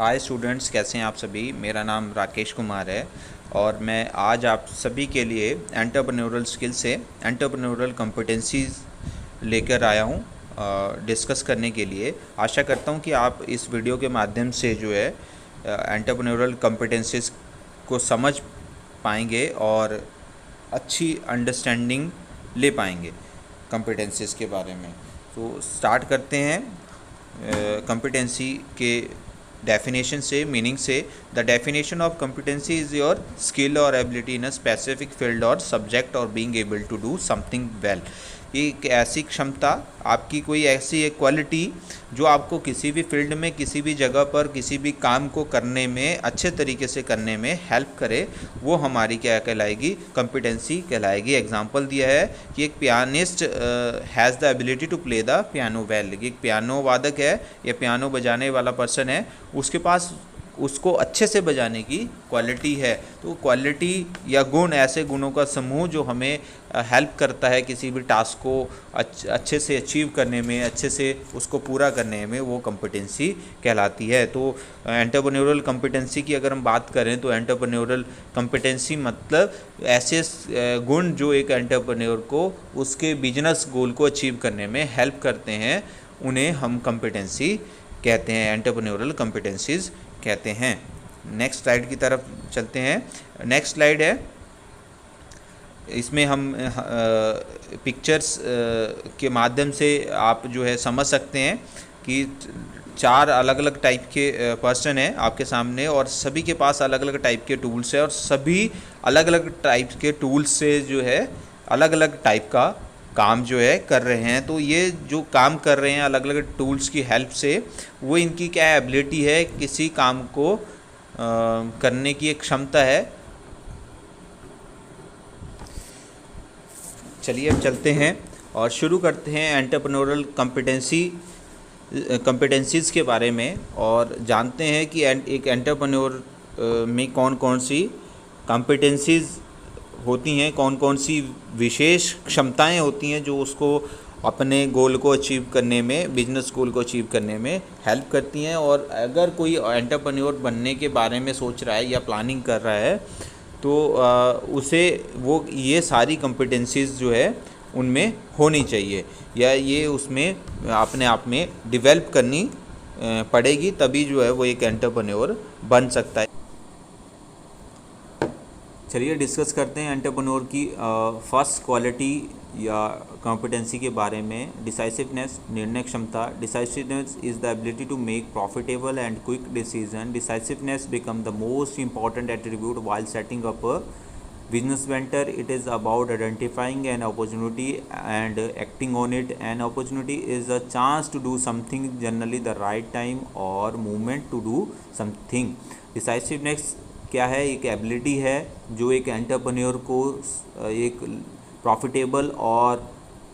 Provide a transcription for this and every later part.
Hi students, कैसे हैं आप सभी। मेरा नाम राकेश कुमार है और मैं आज आप सभी के लिए एंटरप्रेन्योरल स्किल से एंटरप्रेन्योरल कॉम्पिटेंसीज लेकर आया हूं डिस्कस करने के लिए। आशा करता हूं कि आप इस वीडियो के माध्यम से जो है एंटरप्रेन्योरल कॉम्पिटेंसीज को समझ पाएंगे और अच्छी अंडरस्टैंडिंग ले पाएंगे कॉम्पिटेंसीज के बारे में। तो स्टार्ट करते हैं कॉम्पिटेंसी के डेफिनेशन से, मीनिंग से। The definition of competency is your skill और ability in a specific field और सब्जेक्ट और being able to do something well. ये एक ऐसी क्षमता, आपकी कोई ऐसी एक क्वालिटी जो आपको किसी भी फील्ड में, किसी भी जगह पर, किसी भी काम को करने में, अच्छे तरीके से करने में हेल्प करे, वो हमारी क्या कहलाएगी? कॉम्पिटेंसी कहलाएगी। एग्जांपल दिया है कि एक pianist has the ability to play the piano well. एक पियानो वादक है या पियानो बजाने वाला पर्सन है, उसके पास उसको अच्छे से बजाने की क्वालिटी है। तो क्वालिटी या गुण, ऐसे गुणों का समूह जो हमें हेल्प करता है किसी भी टास्क को अच्छे से अचीव करने में, अच्छे से उसको पूरा करने में, वो कॉम्पिटेंसी कहलाती है। तो एंटरप्रेन्योरल कॉम्पिटेंसी की अगर हम बात करें तो एंटरप्रेन्योरल कॉम्पिटेंसी मतलब ऐसे गुण जो एक एंटरप्रेन्योर को उसके बिजनेस गोल को अचीव करने में हेल्प करते हैं, उन्हें हम कॉम्पिटेंसी कहते हैं, एंटरप्रेन्योरल कॉम्पिटेंसीज कहते हैं। नेक्स्ट स्लाइड की तरफ चलते हैं। नेक्स्ट स्लाइड है, इसमें हम पिक्चर्स के माध्यम से आप जो है समझ सकते हैं कि 4 अलग अलग टाइप के पर्सन हैं आपके सामने और सभी के पास अलग अलग टाइप के टूल्स हैं और सभी अलग अलग टाइप के टूल्स से जो है अलग अलग टाइप का काम जो है कर रहे हैं। तो ये जो काम कर रहे हैं अलग अलग टूल्स की हेल्प से, वो इनकी क्या एबिलिटी है, किसी काम को करने की एक क्षमता है। चलिए अब चलते हैं और शुरू करते हैं एंटरप्रेन्योरल कॉम्पिटेंसीज के बारे में और जानते हैं कि एक एंटरप्रेन्योर में कौन कौन सी कॉम्पिटेंसीज होती हैं, कौन कौन सी विशेष क्षमताएं होती हैं जो उसको अपने गोल को अचीव करने में, बिजनेस गोल को अचीव करने में हेल्प करती हैं। और अगर कोई एंटरप्रेन्योर बनने के बारे में सोच रहा है या प्लानिंग कर रहा है तो उसे वो ये सारी कॉम्पिटेंसीज जो है उनमें होनी चाहिए या ये उसमें अपने आप में डेवलप करनी पड़ेगी, तभी जो है वो एक एंटरप्रेन्योर बन सकता है। चलिए डिस्कस करते हैं एंटरप्रेन्योर की फर्स्ट क्वालिटी या कॉम्पिटेंसी के बारे में। डिसाइसिवनेस, निर्णय क्षमता। Decisiveness is the ability to make profitable and quick decision. Decisiveness become the most important attribute while setting up a business venture. It is about identifying an opportunity and acting on it. An opportunity is a chance to do something, generally the right time or moment to do something. Decisiveness क्या है? एक ability है जो एक entrepreneur को एक profitable और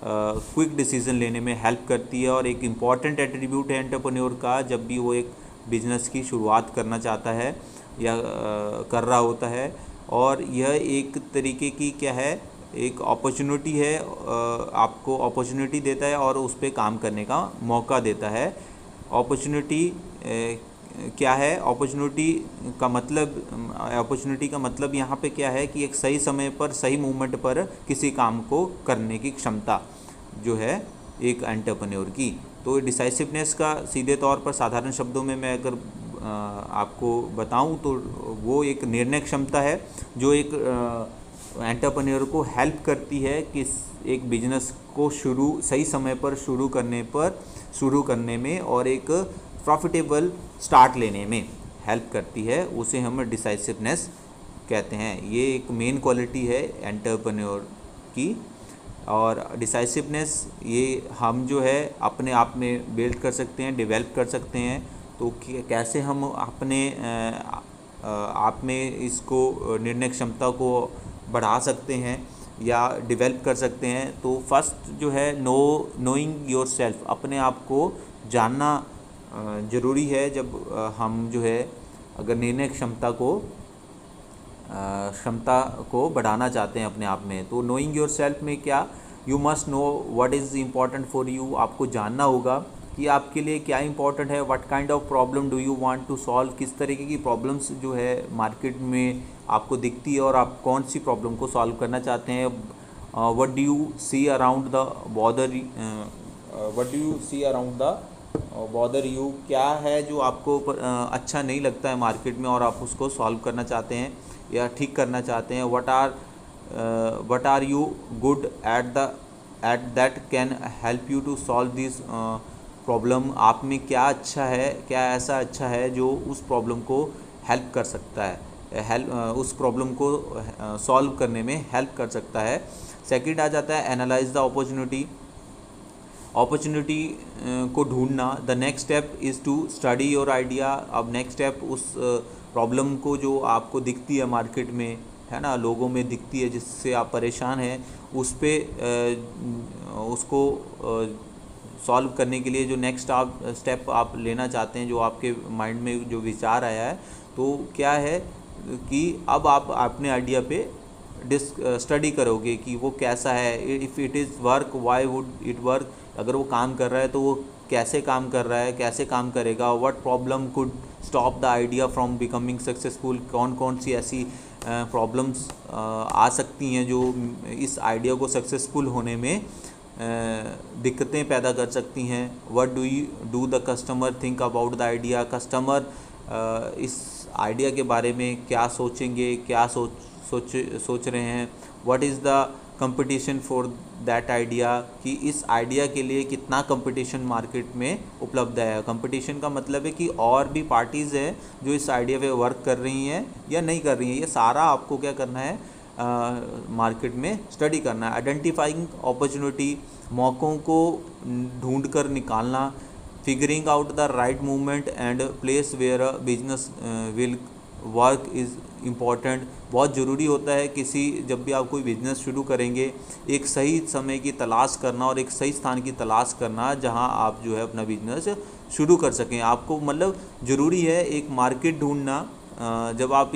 quick decision लेने में हेल्प करती है और एक इम्पॉर्टेंट एट्रीब्यूट है एंटरप्रेन्योर का जब भी वो एक बिजनेस की शुरुआत करना चाहता है या कर रहा होता है। और यह एक तरीके की क्या है, एक अपॉर्चुनिटी है, आपको अपॉर्चुनिटी देता है और उस पर काम करने का मौका देता है। अपॉर्चुनिटी क्या है? अपॉर्चुनिटी का मतलब यहाँ पे क्या है कि एक सही समय पर, सही मूवमेंट पर किसी काम को करने की क्षमता जो है एक एंटरप्रेन्योर की। तो डिसाइसिवनेस का सीधे तौर पर साधारण शब्दों में मैं अगर आपको बताऊं तो वो एक निर्णय क्षमता है जो एक एंटरप्रेन्योर को हेल्प करती है कि एक बिजनेस को सही समय पर शुरू करने में और एक प्रॉफिटेबल स्टार्ट लेने में हेल्प करती है, उसे हम डिसाइसिवनेस कहते हैं। ये एक मेन क्वालिटी है एंटरप्रेन्योर की। और डिसाइसिवनेस ये हम जो है अपने आप में बिल्ड कर सकते हैं, डेवलप कर सकते हैं। तो कैसे हम अपने आप में इसको, निर्णय क्षमता को बढ़ा सकते हैं या डेवलप कर सकते हैं? तो फर्स्ट जो है नोइंग योर सेल्फ, अपने आप को जानना ज़रूरी है। जब हम जो है अगर निर्णय क्षमता को बढ़ाना चाहते हैं अपने आप में, तो नोइंग योर सेल्फ में क्या, you must know what is important for you. आपको जानना होगा कि आपके लिए क्या इंपॉर्टेंट है, what kind of problem do you want to solve, किस तरीके की प्रॉब्लम्स जो है मार्केट में आपको दिखती है और आप कौन सी प्रॉब्लम को सॉल्व करना चाहते हैं। What do you see around the bother you, क्या है जो आपको अच्छा नहीं लगता है मार्केट में और आप उसको सॉल्व करना चाहते हैं या ठीक करना चाहते हैं। What are you good at that can help you to solve this problem, आप में क्या अच्छा है, क्या ऐसा अच्छा है जो उस प्रॉब्लम को हेल्प कर सकता है, उस प्रॉब्लम को सॉल्व करने में हेल्प कर सकता है। सेकंड आ जाता है एनालाइज द अपॉर्चुनिटी को ढूंढना। The next step is to study your idea. अब नेक्स्ट स्टेप उस प्रॉब्लम को जो आपको दिखती है मार्केट में, है ना, लोगों में दिखती है, जिससे आप परेशान हैं, उस पे उसको सॉल्व करने के लिए जो नेक्स्ट स्टेप आप लेना चाहते हैं, जो आपके माइंड में जो विचार आया है, तो क्या है कि अब आप अपने आइडिया पे स्टडी करोगे कि वो कैसा है। If it is work, why would it work, अगर वो काम कर रहा है तो वो कैसे काम कर रहा है, कैसे काम करेगा। What problem could stop the idea from becoming successful, कौन कौन सी ऐसी प्रॉब्लम्स आ सकती हैं जो इस आइडिया को सक्सेसफुल होने में दिक्कतें पैदा कर सकती हैं। What do the customer think about the idea, customer इस आइडिया के बारे में क्या सोचेंगे, क्या सोच रहे हैं। What is the competition for that idea, कि इस आइडिया के लिए कितना कंपटीशन मार्केट में उपलब्ध है। कंपटीशन का मतलब है कि और भी पार्टीज़ हैं जो इस आइडिया पे वर्क कर रही हैं या नहीं कर रही हैं। ये सारा आपको क्या करना है, मार्केट में स्टडी करना है। आइडेंटिफाइंग अपॉर्चुनिटी, मौक़ों को ढूंढ कर निकालना। Figuring out the right movement and place where a business will work is important. बहुत ज़रूरी होता है जब भी आप कोई बिज़नेस शुरू करेंगे, एक सही समय की तलाश करना और एक सही स्थान की तलाश करना जहां आप जो है अपना बिज़नेस शुरू कर सकें। आपको मतलब ज़रूरी है एक मार्केट ढूंढना। जब आप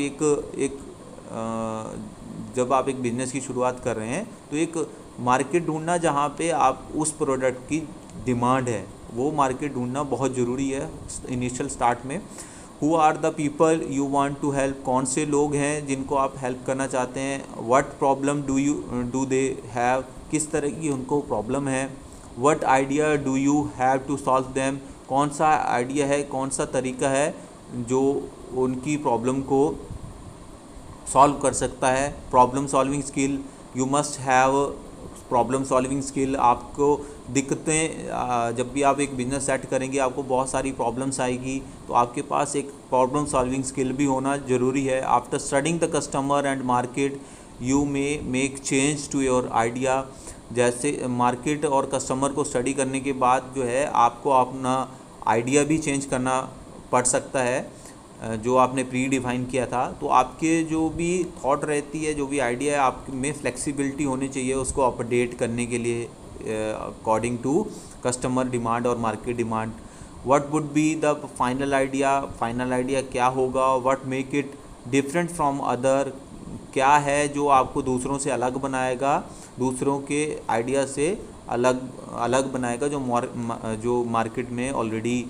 एक बिज़नेस की शुरुआत कर रहे हैं तो एक मार्केट ढूंढना जहां पे आप उस प्रोडक्ट की डिमांड है, वो मार्केट ढूंढना बहुत ज़रूरी है इनिशियल स्टार्ट में। Who are the people you want to help, कौन से लोग हैं जिनको आप हेल्प करना चाहते हैं। What problem do they have, किस तरह की उनको प्रॉब्लम है। What idea do you have to solve them, कौन सा आइडिया है, कौन सा तरीका है जो उनकी प्रॉब्लम को सॉल्व कर सकता है। Problem solving skill, you must have problem solving skill. आपको दिक्कतें, जब भी आप एक बिज़नेस सेट करेंगे आपको बहुत सारी प्रॉब्लम्स आएगी, तो आपके पास एक प्रॉब्लम सॉल्विंग स्किल भी होना ज़रूरी है। After studying the customer and market you may make change to your idea. जैसे मार्केट और कस्टमर को स्टडी करने के बाद जो है आपको अपना आइडिया भी चेंज करना पड़ सकता है, जो आपने प्री डिफाइन किया था। तो आपके जो भी थॉट रहती है, जो भी आइडिया है, आप में फ्लेक्सिबिलिटी होनी चाहिए उसको अपडेट करने के लिए अकॉर्डिंग टू कस्टमर डिमांड और market demand. What would be the final idea, final idea क्या होगा। What make it different from other, क्या है जो आपको दूसरों से अलग बनाएगा, दूसरों के आइडिया से अलग बनाएगा जो मार्केट में ऑलरेडी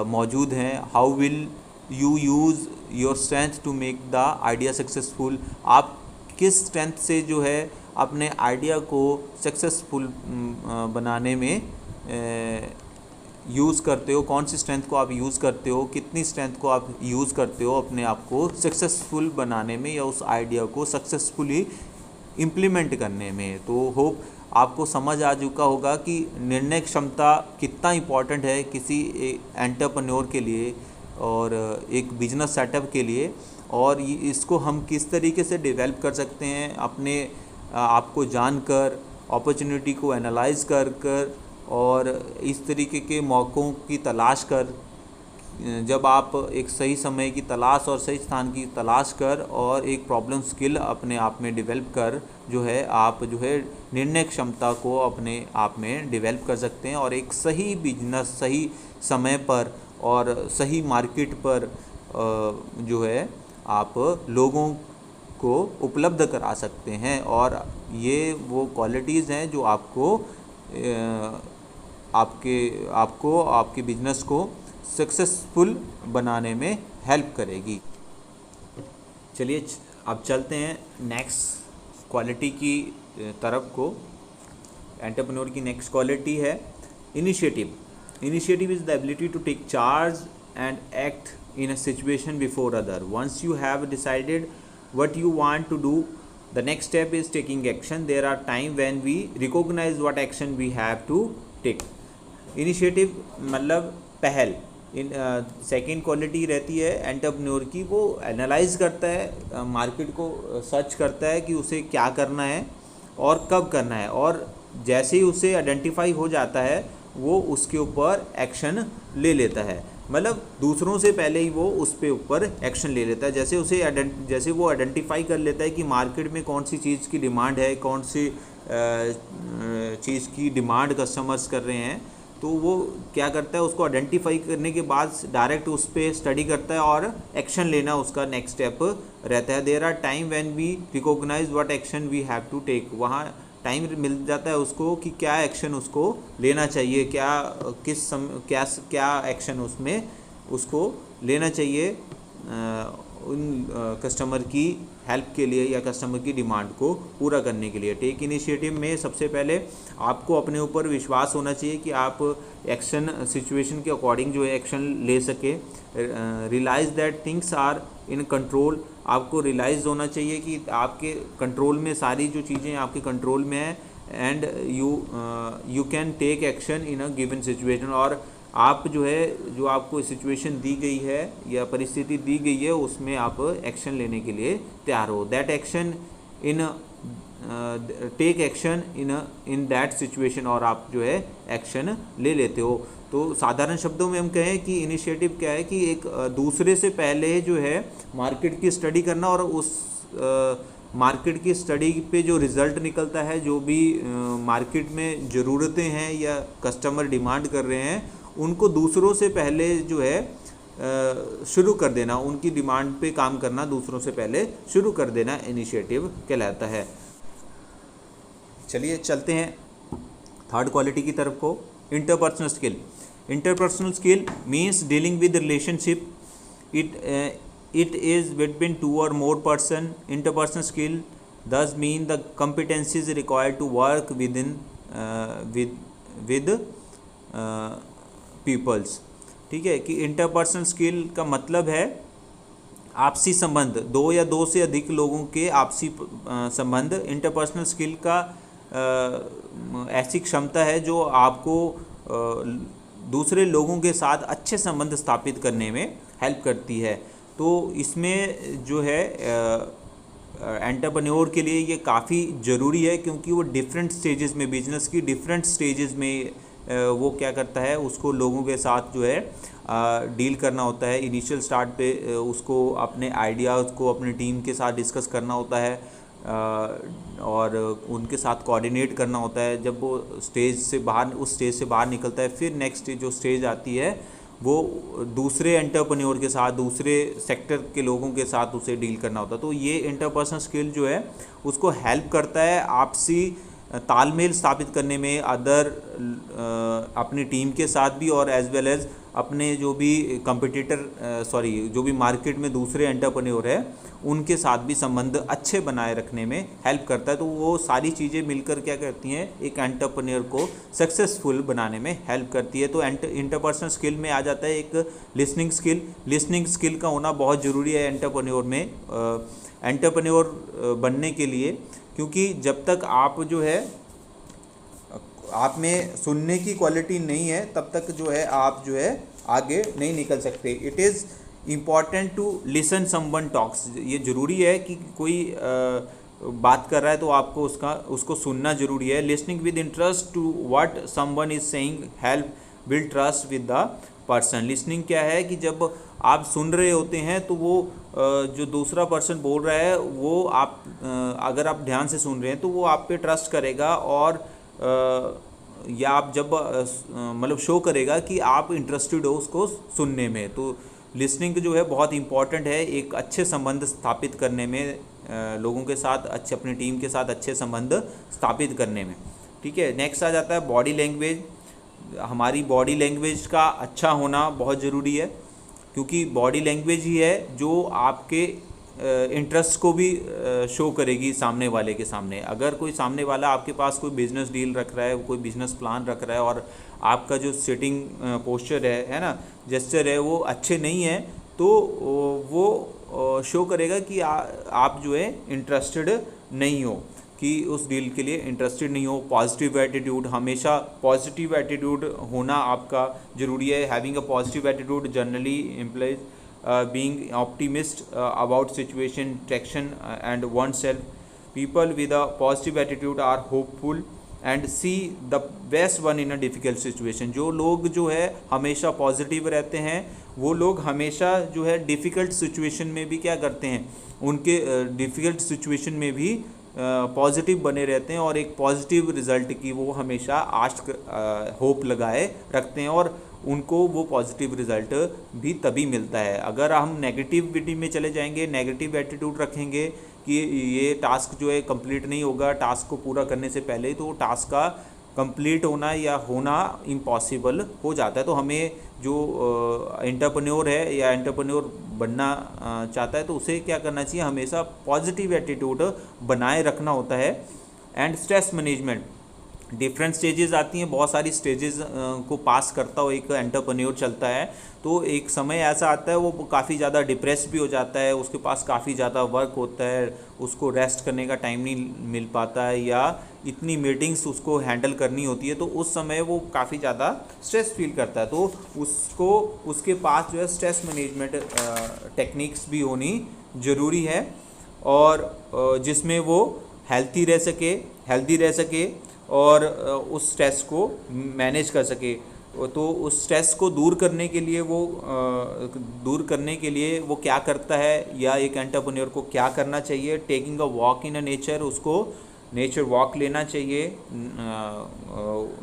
मौजूद हैं। How will you use your strength to make the idea successful, आप किस स्ट्रेंथ से जो है अपने आइडिया को सक्सेसफुल बनाने में यूज़ करते हो। कौन सी स्ट्रेंथ को आप यूज़ करते हो, कितनी स्ट्रेंथ को आप यूज़ करते हो अपने आप को सक्सेसफुल बनाने में या उस आइडिया को सक्सेसफुली इम्प्लीमेंट करने में। तो होप आपको समझ आ चुका होगा कि निर्णय क्षमता कितना इम्पॉर्टेंट है किसी एंटरप्रेन्योर के लिए और एक बिजनेस सेटअप के लिए, और इसको हम किस तरीके से डेवलप कर सकते हैं अपने आपको जानकर, अपॉर्चुनिटी को एनालाइज कर और इस तरीके के मौक़ों की तलाश कर। जब आप एक सही समय की तलाश और सही स्थान की तलाश कर और एक प्रॉब्लम स्किल अपने आप में डेवलप कर जो है आप जो है निर्णय क्षमता को अपने आप में डेवलप कर सकते हैं और एक सही बिजनेस सही समय पर और सही मार्केट पर जो है आप लोगों को उपलब्ध करा सकते हैं। और ये वो क्वालिटीज़ हैं जो आपको आपको आपके बिजनेस को सक्सेसफुल बनाने में हेल्प करेगी। चलिए अब चलते हैं नेक्स्ट क्वालिटी की तरफ को। एंटरप्रेन्योर की नेक्स्ट क्वालिटी है initiative. Initiative is the ability to take charge and act in a situation before other. Once you have decided what you want to do, the next step is taking action. There are time when we recognize what action we have to take. Initiative मतलब पहल। In second quality रहती है entrepreneur की, वो analyse करता है market को, search करता है कि उसे क्या करना है और कब करना है, और जैसे ही उसे आइडेंटिफाई हो जाता है वो उसके ऊपर एक्शन ले लेता है। मतलब दूसरों से पहले ही वो उस पे ऊपर एक्शन ले लेता है। जैसे वो आइडेंटिफाई कर लेता है कि मार्केट में कौन सी चीज़ की डिमांड है, कौन सी चीज़ की डिमांड कस्टमर्स कर रहे हैं, तो वो क्या करता है, उसको आइडेंटिफाई करने के बाद डायरेक्ट उस पर स्टडी करता है और एक्शन लेना उसका नेक्स्ट स्टेप रहता है। There are time when we recognise what action we have to take. वहाँ टाइम मिल जाता है उसको कि क्या एक्शन उसको लेना चाहिए, क्या एक्शन उसमें उसको लेना चाहिए उन कस्टमर की हेल्प के लिए या कस्टमर की डिमांड को पूरा करने के लिए। टेक इनिशिएटिव में सबसे पहले आपको अपने ऊपर विश्वास होना चाहिए कि आप एक्शन सिचुएशन के अकॉर्डिंग जो है एक्शन ले सके। Realise that things are in control. आपको रियलाइज़ होना चाहिए कि आपके कंट्रोल में सारी जो चीज़ें आपके कंट्रोल में हैं, and you can take action in a given situation. और आप जो है, जो आपको सिचुएशन दी गई है या परिस्थिति दी गई है, उसमें आप एक्शन लेने के लिए तैयार हो। That action in take action in that situation, और आप जो है एक्शन ले लेते हो। तो साधारण शब्दों में हम कहें कि इनिशिएटिव क्या है कि एक दूसरे से पहले जो है मार्केट की स्टडी करना, और उस मार्केट की स्टडी पे जो रिज़ल्ट निकलता है, जो भी मार्केट में ज़रूरतें हैं या कस्टमर डिमांड कर रहे हैं, उनको दूसरों से पहले जो है शुरू कर देना, उनकी डिमांड पे काम करना दूसरों से पहले शुरू कर देना इनिशिएटिव कहलाता है। चलिए चलते हैं थर्ड क्वालिटी की तरफ को, interpersonal skill. Interpersonal skill means dealing with relationship. it is between two or more person. Interpersonal skill thus mean the competencies required to work with peoples। ठीक है, कि इंटरपर्सनल स्किल का मतलब है आपसी संबंध, दो या दो से अधिक लोगों के आपसी संबंध। इंटरपर्सनल स्किल का ऐसी क्षमता है जो आपको दूसरे लोगों के साथ अच्छे संबंध स्थापित करने में हेल्प करती है। तो इसमें जो है एंटरप्रेन्योर के लिए ये काफ़ी ज़रूरी है, क्योंकि वो डिफरेंट स्टेजेस में, बिजनेस की डिफरेंट स्टेजेस में वो क्या करता है, उसको लोगों के साथ जो है डील करना होता है। इनिशियल स्टार्ट पे उसको अपने आइडियाज़ को अपनी टीम के साथ डिस्कस करना होता है और उनके साथ कोऑर्डिनेट करना होता है। जब वो उस स्टेज से बाहर निकलता है, फिर नेक्स्ट जो स्टेज आती है वो दूसरे एंटरप्रेन्योर के साथ, दूसरे सेक्टर के लोगों के साथ उसे डील करना होता है। तो ये इंटरपर्सनल स्किल जो है उसको हेल्प करता है आपसी तालमेल स्थापित करने में, अपनी टीम के साथ भी, और एज वेल एज अपने जो भी जो भी मार्केट में दूसरे एंटरप्रेन्योर है उनके साथ भी संबंध अच्छे बनाए रखने में हेल्प करता है। तो वो सारी चीज़ें मिलकर क्या करती हैं, एक एंटरप्रेन्योर को सक्सेसफुल बनाने में हेल्प करती है। तो इंटरपर्सनल स्किल में आ जाता है एक लिसनिंग स्किल। लिसनिंग स्किल का होना बहुत ज़रूरी है एंटरप्रेन्योर में, एंटरप्रेन्योर बनने के लिए, क्योंकि जब तक आप जो है आप में सुनने की क्वालिटी नहीं है, तब तक जो है आप जो है आगे नहीं निकल सकते। It is important to listen someone talks. ये ज़रूरी है कि कोई बात कर रहा है तो आपको उसको सुनना ज़रूरी है। Listening with interest to what someone is saying help build trust with the person. Listening क्या है कि जब आप सुन रहे होते हैं तो वो जो दूसरा पर्सन बोल रहा है वो अगर आप ध्यान से सुन रहे हैं तो वो आप पे ट्रस्ट करेगा, और या आप जब मतलब शो करेगा कि आप इंटरेस्टेड हो उसको सुनने में। तो लिसनिंग जो है बहुत इंपॉर्टेंट है एक अच्छे संबंध स्थापित करने में, लोगों के साथ अच्छे, अपनी टीम के साथ अच्छे संबंध स्थापित करने में। ठीक है, नेक्स्ट आ जाता है बॉडी लैंग्वेज। हमारी बॉडी लैंग्वेज का अच्छा होना बहुत ज़रूरी है, क्योंकि बॉडी लैंग्वेज ही है जो आपके इंटरेस्ट को भी शो करेगी सामने वाले के सामने। अगर कोई सामने वाला आपके पास कोई बिजनेस डील रख रहा है, कोई बिजनेस प्लान रख रहा है और आपका जो सिटिंग पोस्चर है ना, जेस्चर है, वो अच्छे नहीं है, तो वो शो करेगा कि आप जो है इंटरेस्टेड नहीं हो, कि उस डील के लिए इंटरेस्टेड नहीं हो। पॉजिटिव एटीट्यूड, हमेशा पॉजिटिव एटीट्यूड होना आपका ज़रूरी है। Having a positive attitude generally implies being optimist about situation, traction and oneself. People with a positive attitude are hopeful and see the best one in a difficult situation. जो लोग जो है हमेशा positive रहते हैं, वो लोग हमेशा जो है डिफ़िकल्ट सिचुएशन में भी क्या करते हैं, उनके डिफ़िकल्ट सिचुएशन में भी पॉजिटिव बने रहते हैं और एक पॉजिटिव रिज़ल्ट की वो हमेशा आश होप लगाए रखते हैं, और उनको वो पॉजिटिव रिज़ल्ट भी तभी मिलता है। अगर हम नेगेटिविटी में चले जाएंगे, नेगेटिव एटीट्यूड रखेंगे कि ये टास्क जो है कंप्लीट नहीं होगा टास्क को पूरा करने से पहले ही, तो टास्क का कंप्लीट होना या होना इम्पॉसिबल हो जाता है। तो हमें जो एंटरप्रेन्योर है या एंटरप्रेन्योर बनना चाहता है, तो उसे क्या करना चाहिए, हमेशा पॉजिटिव एटीट्यूड बनाए रखना होता है। And stress management, different stages आती हैं, बहुत सारी स्टेजेस को पास करता हो एक एंटरप्रेन्योर चलता है, तो एक समय ऐसा आता है वो काफ़ी ज़्यादा डिप्रेस भी हो जाता है, उसके पास काफ़ी ज़्यादा वर्क होता है, उसको रेस्ट करने का टाइम नहीं मिल पाता है, या इतनी मीटिंग्स उसको हैंडल करनी होती है, तो उस समय वो काफ़ी ज़्यादा स्ट्रेस फील करता है। तो उसको उसके पास जो है स्ट्रेस मैनेजमेंट टेक्निक्स भी होनी ज़रूरी है, और जिसमें वो हेल्दी रह सके और उस स्ट्रेस को मैनेज कर सके। तो उस स्ट्रेस को दूर करने के लिए वो क्या करता है, या एक एंटरप्रेन्योर को क्या करना चाहिए, taking a walk in a nature, उसको नेचर वॉक लेना चाहिए।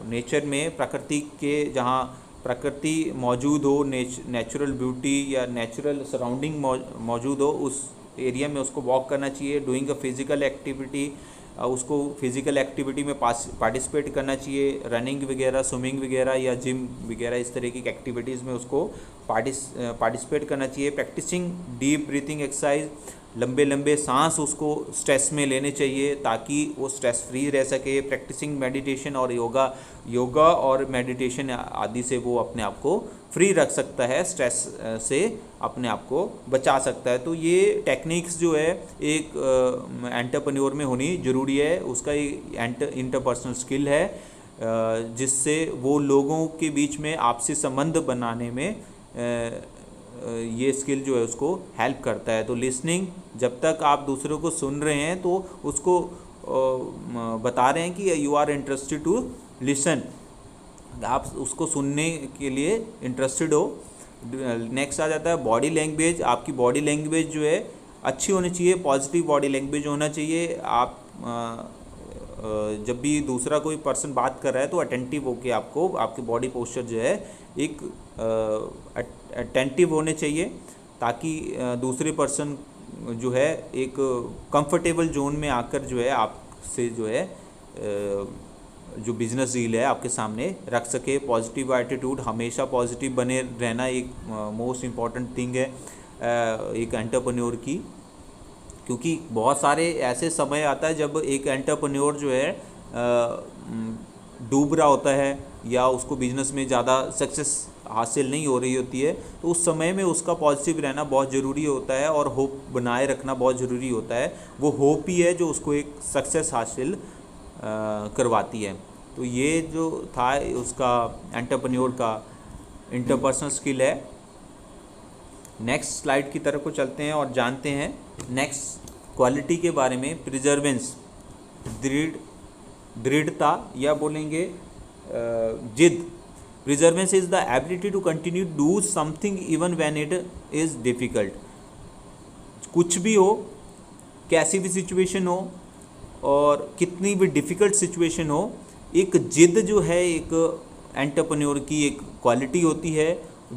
नेचर में प्रकृति के, जहाँ प्रकृति मौजूद हो, नेचुरल ब्यूटी या नेचुरल सराउंडिंग मौजूद हो, उस एरिया में उसको वॉक करना चाहिए। डूइंग अ फिज़िकल एक्टिविटी, उसको फिज़िकल एक्टिविटी में पार्टिसिपेट करना चाहिए, रनिंग वगैरह, स्विमिंग वगैरह या जिम वगैरह, इस तरह की एक्टिविटीज़ में उसको पार्टिसिपेट करना चाहिए। प्रैक्टिसिंग डीप ब्रीथिंग एक्सरसाइज, लंबे लंबे सांस उसको स्ट्रेस में लेने चाहिए ताकि वो स्ट्रेस फ्री रह सके। प्रैक्टिसिंग मेडिटेशन और योगा और मेडिटेशन आदि से वो अपने आप को फ्री रख सकता है, स्ट्रेस से अपने आप को बचा सकता है। तो ये टेक्निक्स जो है एक एंटरप्रेन्योर में होनी ज़रूरी है, उसका इंटरपर्सनल स्किल है, जिससे वो लोगों के बीच में आपसी संबंध बनाने में ये स्किल जो है उसको हेल्प करता है। तो लिसनिंग, जब तक आप दूसरों को सुन रहे हैं तो उसको बता रहे हैं कि you are interested to listen, आप उसको सुनने के लिए इंटरेस्टेड हो। नेक्स्ट आ जाता है बॉडी लैंग्वेज। आपकी बॉडी लैंग्वेज जो है अच्छी होनी चाहिए, पॉजिटिव बॉडी लैंग्वेज होना चाहिए। आप जब भी दूसरा कोई पर्सन बात कर रहा है तो अटेंटिव होके आपको, आपकी बॉडी पोस्चर जो है एक अटेंटिव होने चाहिए, ताकि दूसरे पर्सन जो है एक कंफर्टेबल जोन में आकर जो है आपसे जो है जो बिजनेस डील है आपके सामने रख सके। पॉजिटिव एटीट्यूड, हमेशा पॉजिटिव बने रहना एक मोस्ट इम्पॉर्टेंट थिंग है एक एंटरप्रेन्योर की, क्योंकि बहुत सारे ऐसे समय आता है जब एक एंटरप्रेन्योर जो है डूब रहा होता है या उसको बिजनेस में ज़्यादा सक्सेस हासिल नहीं हो रही होती है, तो उस समय में उसका पॉजिटिव रहना बहुत ज़रूरी होता है और होप बनाए रखना बहुत ज़रूरी होता है। वो होप ही है जो उसको एक सक्सेस हासिल करवाती है। तो ये जो था उसका एंटरप्रेन्योर का इंटरपर्सनल स्किल है। नेक्स्ट स्लाइड की तरफ को चलते हैं और जानते हैं नेक्स्ट क्वालिटी के बारे में। प्रिजर्वेंस, दृढ़ता या बोलेंगे जिद। Perseverance is the ability to continue do something even when it is difficult. कुछ भी हो, कैसी भी सिचुएशन हो और कितनी भी डिफ़िकल्ट सिचुएशन हो, एक जिद जो है एक एंटरप्रेन्योर की एक क्वालिटी होती है।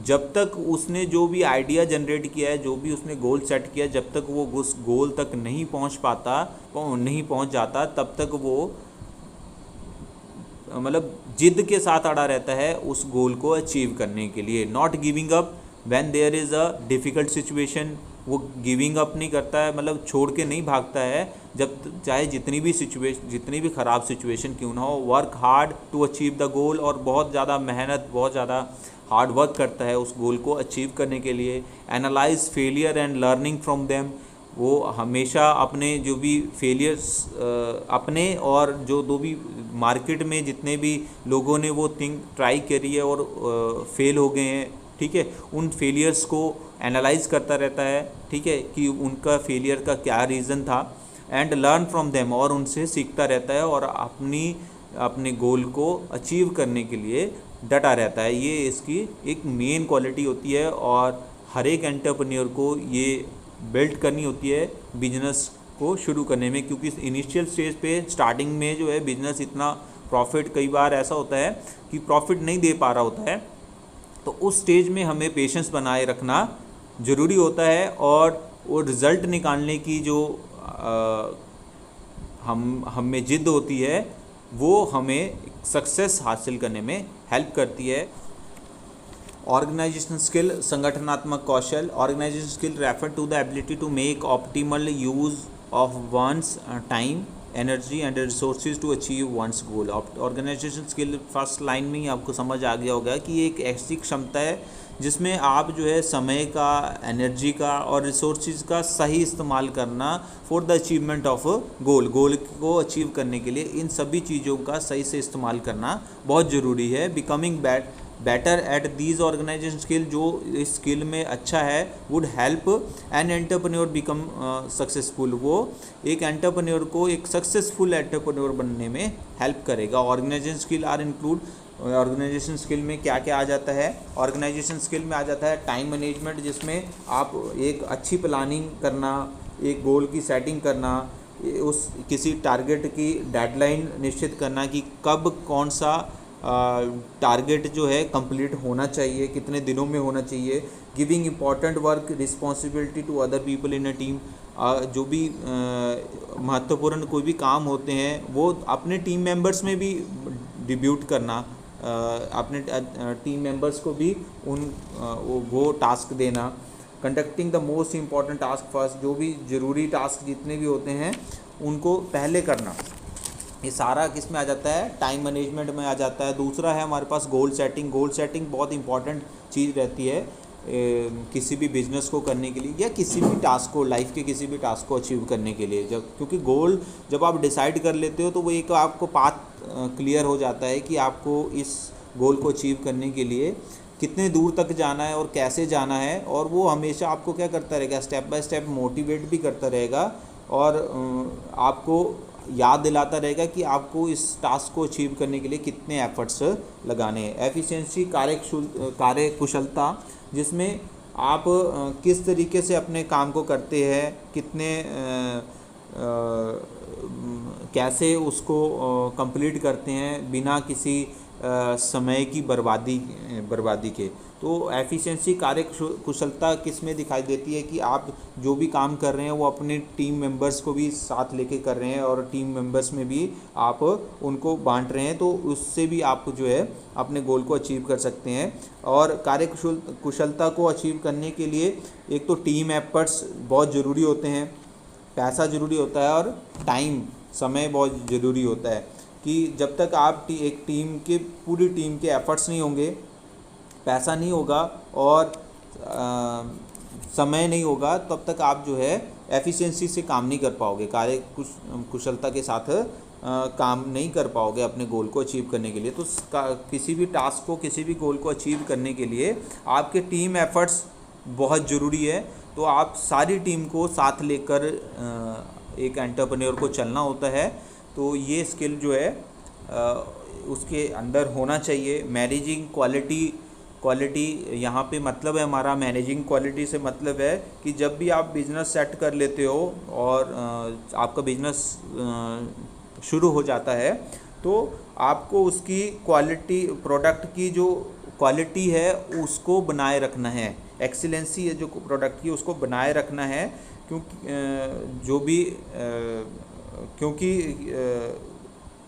जब तक उसने जो भी आइडिया जनरेट किया है, जो भी उसने गोल सेट किया, जब तक वो उस गोल तक नहीं पहुंच जाता, तब तक वो मतलब जिद के साथ अड़ा रहता है उस गोल को अचीव करने के लिए। Not giving up when there is a difficult situation, वो गिविंग अप नहीं करता है, मतलब छोड़ के नहीं भागता है, जब चाहे जितनी भी ख़राब सिचुएशन क्यों ना हो। Work hard to achieve the goal, और बहुत ज़्यादा मेहनत, बहुत ज़्यादा हार्ड वर्क करता है उस गोल को अचीव करने के लिए। Analyse failure and learning from them, वो हमेशा अपने जो भी फेलियर्स अपने और जो दो भी मार्केट में जितने भी लोगों ने वो थिंग ट्राई करी है और फेल हो गए हैं, ठीक है, उन फेलियर्स को एनालाइज करता रहता है, ठीक है, कि उनका फेलियर का क्या रीज़न था। एंड लर्न फ्रॉम देम, और उनसे सीखता रहता है और अपने गोल को अचीव करने के लिए डटा रहता है। ये इसकी एक मेन क्वालिटी होती है और हर एक एंटरप्रेन्योर को ये बिल्ड करनी होती है बिजनेस को शुरू करने में, क्योंकि इनिशियल स्टेज पे स्टार्टिंग में जो है बिजनेस इतना प्रॉफिट, कई बार ऐसा होता है कि प्रॉफिट नहीं दे पा रहा होता है, तो उस स्टेज में हमें पेशेंस बनाए रखना ज़रूरी होता है। और वो रिज़ल्ट निकालने की जो हम में जिद होती है वो हमें सक्सेस हासिल करने में हेल्प करती है। ऑर्गेनाइजेशन स्किल, संगठनात्मक कौशल। Organisation skill refer to the ability to make optimal use of one's time, energy and resources to achieve one's goal. Organisation skill first line में ही आपको समझ आ गया होगा कि एक ऐसी क्षमता है जिसमें आप जो है समय का, एनर्जी का और रिसोर्सेज का सही इस्तेमाल करना for the achievement of goal को अचीव करने के लिए इन सभी चीज़ों का सही से इस्तेमाल करना बहुत ज़रूरी है। Becoming better at these organisation skill, जो इस स्किल में अच्छा है, would help an entrepreneur become successful, वो एक एंटरप्रेन्योर को एक सक्सेसफुल एंटरप्रेन्योर बनने में हेल्प करेगा। Organisation skill are include, organisation skill में क्या क्या आ जाता है? ऑर्गेनाइजेशन स्किल में आ जाता है टाइम मैनेजमेंट, जिसमें आप एक अच्छी प्लानिंग करना, एक गोल की सेटिंग करना, उस किसी टारगेट की डेडलाइन निश्चित करना कि कब कौन सा टारगेट जो है कंप्लीट होना चाहिए, कितने दिनों में होना चाहिए। Giving important work responsibility to other people in a team, जो भी महत्वपूर्ण कोई भी काम होते हैं वो अपने टीम मेंबर्स में भी डिब्यूट करना, अपने टीम मेंबर्स को भी वो टास्क देना। Conducting the most important task first, जो भी ज़रूरी टास्क जितने भी होते हैं उनको पहले करना। ये सारा किस में आ जाता है? टाइम मैनेजमेंट में आ जाता है। दूसरा है हमारे पास गोल सेटिंग। गोल सेटिंग बहुत इंपॉर्टेंट चीज़ रहती है किसी भी बिजनेस को करने के लिए या किसी भी टास्क को, लाइफ के किसी भी टास्क को अचीव करने के लिए। क्योंकि गोल जब आप डिसाइड कर लेते हो तो वो एक आपको पाथ क्लियर हो जाता है कि आपको इस गोल को अचीव करने के लिए कितने दूर तक जाना है और कैसे जाना है, और वो हमेशा आपको क्या करता रहेगा, स्टेप बाय स्टेप मोटिवेट भी करता रहेगा और आपको याद दिलाता रहेगा कि आपको इस टास्क को अचीव करने के लिए कितने एफर्ट्स लगाने हैं। एफिशिएंसी, कार्यकुशलता, जिसमें आप किस तरीके से अपने काम को करते हैं, कितने कैसे उसको कंप्लीट करते हैं बिना किसी समय की बर्बादी के। तो एफिशिएंसी, कार्यकुशलता किस में दिखाई देती है कि आप जो भी काम कर रहे हैं वो अपने टीम मेंबर्स को भी साथ लेके कर रहे हैं और टीम मेंबर्स में भी आप उनको बांट रहे हैं, तो उससे भी आप जो है अपने गोल को अचीव कर सकते हैं। और कार्यकुशलता को अचीव करने के लिए एक तो टीम एफर्ट्स बहुत ज़रूरी होते हैं, पैसा ज़रूरी होता है और टाइम, समय बहुत ज़रूरी होता है। कि जब तक आप एक पूरी टीम के एफर्ट्स नहीं होंगे, पैसा नहीं होगा और समय नहीं होगा, तब तक आप जो है एफिशिएंसी से काम नहीं कर पाओगे, कुशलता के साथ काम नहीं कर पाओगे अपने गोल को अचीव करने के लिए। तो किसी भी टास्क को, किसी भी गोल को अचीव करने के लिए आपके टीम एफर्ट्स बहुत ज़रूरी है। तो आप सारी टीम को साथ लेकर एक एंटरप्रेन्योर को चलना होता है। तो ये स्किल जो है उसके अंदर होना चाहिए। मैनेजिंग क्वालिटी यहाँ पे मतलब है हमारा, मैनेजिंग क्वालिटी से मतलब है कि जब भी आप बिज़नेस सेट कर लेते हो और आपका बिज़नेस शुरू हो जाता है तो आपको उसकी क्वालिटी, प्रोडक्ट की जो क्वालिटी है उसको बनाए रखना है। एक्सीलेंसी है जो प्रोडक्ट की, उसको बनाए रखना है। क्योंकि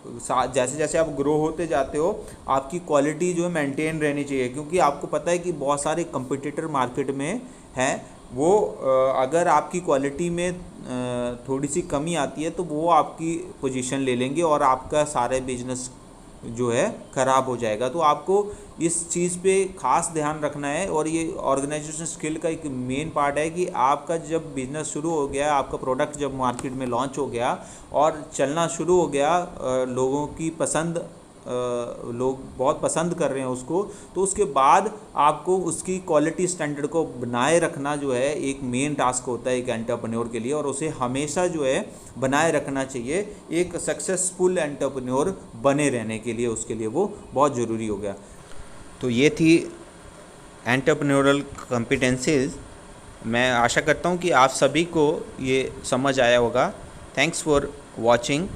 जैसे जैसे आप ग्रो होते जाते हो आपकी क्वालिटी जो है मेंटेन रहनी चाहिए, क्योंकि आपको पता है कि बहुत सारे कंपटीटर मार्केट में हैं। वो अगर आपकी क्वालिटी में थोड़ी सी कमी आती है तो वो आपकी पोजीशन ले लेंगे और आपका सारे बिजनेस जो है ख़राब हो जाएगा। तो आपको इस चीज़ पे ख़ास ध्यान रखना है। और ये ऑर्गेनाइजेशन स्किल का एक मेन पार्ट है कि आपका जब बिज़नेस शुरू हो गया, आपका प्रोडक्ट जब मार्केट में लॉन्च हो गया और चलना शुरू हो गया, लोगों की पसंद, लोग बहुत पसंद कर रहे हैं उसको, तो उसके बाद आपको उसकी क्वालिटी स्टैंडर्ड को बनाए रखना जो है एक मेन टास्क होता है एक एंटरप्रेन्योर के लिए, और उसे हमेशा जो है बनाए रखना चाहिए एक सक्सेसफुल एंटरप्रेन्योर बने रहने के लिए। उसके लिए वो बहुत ज़रूरी हो गया। तो ये थी एंटरप्रेन्योरल कॉम्पिटेंसीज। मैं आशा करता हूँ कि आप सभी को ये समझ आया होगा। Thanks for watching.